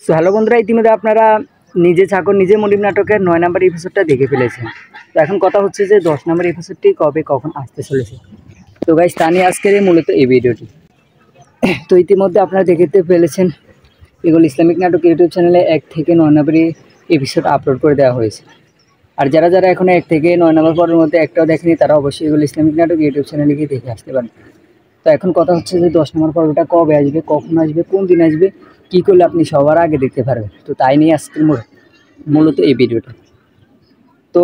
So hello বন্ধুরা, ইতিমধ্যে আপনারা নিজে চাকর নিজে মনিব নাটকের 9 নম্বর এপিসোডটা দেখে ফেলেছেন। তো এখন কথা হচ্ছে যে 10 নম্বর এপিসোডটি কবে কখন আসতে চলেছে। তো গাইস, তা নিয়ে আজকের মূলত এই ভিডিওটি। তো ইতিমধ্যে আপনারা দেখতে ফেলেছেন এগুলো ইসলামিক নাটক ইউটিউব চ্যানেলে 1 থেকে 9 নম্বর এপিসোড আপলোড করে দেওয়া হয়েছে। আর যারা যারা এখন 1 থেকে 9 নম্বর পরের মধ্যে একটাও দেখেনি তারা অবশ্যই এগুলো ইসলামিক নাটক ইউটিউব চ্যানেলে গিয়ে দেখে আসতে পারেন। তো এখন কথা হচ্ছে যে 10 নম্বর পর্বটা কবে আসবে, কখন আসবে, কোন দিন আসবে, কী করলে আপনি সবার আগে দেখতে পারবেন। তো তাই নিয়ে আজকের মূলত এই ভিডিওটা। তো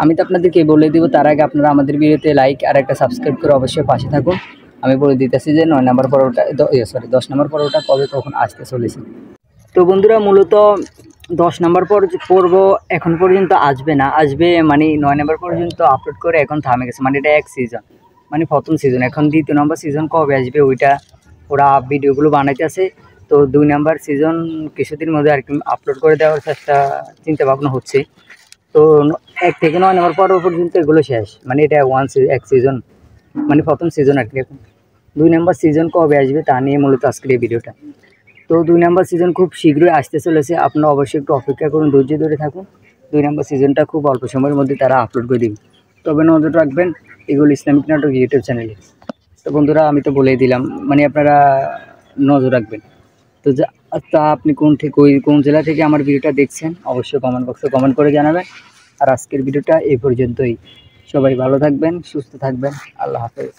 আমি তো আপনাদেরকে বলে দিব, তার আগে আপনারা আমাদের ভিডিওতে লাইক আর একটা সাবস্ক্রাইব করে অবশ্যই পাশে থাকুন। আমি বলে দিতেছি যে 9 নম্বর পর্বটা 10 নম্বর পর্বটা কবে কখন আসতে চলেছে। তো বন্ধুরা, মূলত 10 নম্বর পর্ব এখন পর্যন্ত আসবে না, আসবে মানে 9 নম্বর পর্যন্ত আপলোড করে এখন থামে গেছে। মানে এটা 1 সিজন, মানে প্রথম সিজন। এখন 2 নম্বর সিজন কবে আসবে ওইটা ওরা ভিডিওগুলো বানাইতেছে। তো 2 নম্বর সিজন কিছুদিন মধ্যে আর কি আপলোড করে দেওয়ার চিন্তা ভাবনা হচ্ছে। তো 1 থেকে 9 নম্বর পর্ব পর্যন্ত এগুলো শেষ, মানে এটা 1 সিজন, মানে প্রথম সিজন আর কি। এখন 2 নম্বর সিজন কবে আসবে তা নিয়ে মূলত আজকের এই ভিডিওটা। তো 2 নম্বর সিজন খুব শীঘ্রই আসতে চলেছে, আপনারা অবশ্যই একটু অপেক্ষা করুন, ধৈর্য ধরে থাকুন। 2 নম্বর সিজনটা খুব অল্প সময়ের মধ্যে তারা আপলোড করে দিবে। তবে নজর রাখবেন এগুলো ইসলামিক নাটক ইউটিউব চ্যানেলে। তো বন্ধুরা, আমি তো বলেই দিলাম, মানে আপনারা নজর রাখবেন। তো তা আপনি কোন জেলা থেকে আমার ভিডিওটা দেখছেন অবশ্যই কমেন্ট বক্সে কমেন্ট করে জানাবেন। আর আজকের ভিডিওটা এই পর্যন্তই। সবাই ভালো থাকবেন, সুস্থ থাকবেন। আল্লাহ হাফেজ।